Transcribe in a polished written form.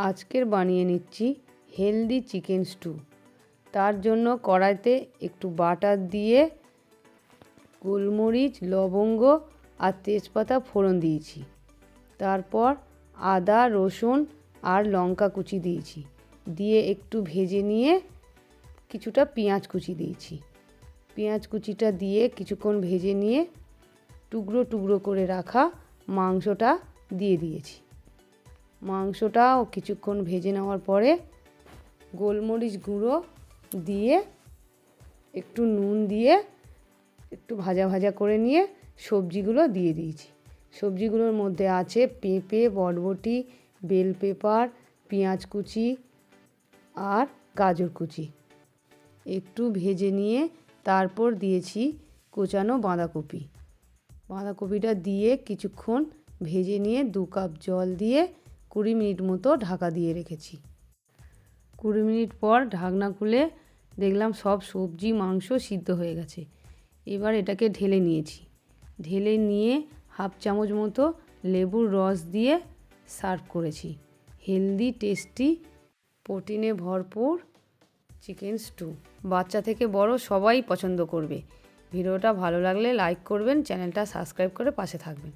আজকের বানিয়ে নিচ্ছি হেলদি চিকেন স্টু। তার জন্য কড়াইতে একটু বাটার দিয়ে গোলমরিচ, লবঙ্গ আর তেজপাতা ফোড়ন দিয়েছি। তারপর আদা, রসুন আর লঙ্কা কুচি দিয়েছি, দিয়ে একটু ভেজে নিয়ে কিছুটা পেঁয়াজ কুচি দিয়েছি। পেঁয়াজ কুচিটা দিয়ে কিছুক্ষণ ভেজে নিয়ে টুকরো টুকরো করে রাখা মাংসটা দিয়ে দিয়েছি। মাংসটাও কিছুক্ষণ ভেজে নেওয়ার পরে গোলমরিচ গুঁড়ো দিয়ে একটু নুন দিয়ে একটু ভাজা ভাজা করে নিয়ে সবজিগুলো দিয়ে দিয়েছি। সবজিগুলোর মধ্যে আছে পেঁপে, বরবটি, বেল পেপার, পেঁয়াজ কুচি আর গাজর কুচি। একটু ভেজে নিয়ে তারপর দিয়েছি কোচানো বাঁধাকপি। বাঁধাকপিটা দিয়ে কিছুক্ষণ ভেজে নিয়ে 2 কাপ জল দিয়ে 20 মিনিট মতো ঢাকা দিয়ে রেখেছি। 20 মিনিট পর ঢাকনা খুলে দেখলাম সব সবজি মাংস সিদ্ধ হয়ে গেছে। এবার এটাকে ঢেলে নিয়েছি। ঢেলে নিয়ে হাফ চামচ মতো লেবুর রস দিয়ে সার্ভ করেছি হেলদি, টেস্টি, প্রোটিনে ভরপুর চিকেন স্টু। বাচ্চা থেকে বড় সবাই পছন্দ করবে। ভিডিওটা ভালো লাগলে লাইক করবেন, চ্যানেলটা সাবস্ক্রাইব করে পাশে থাকবেন।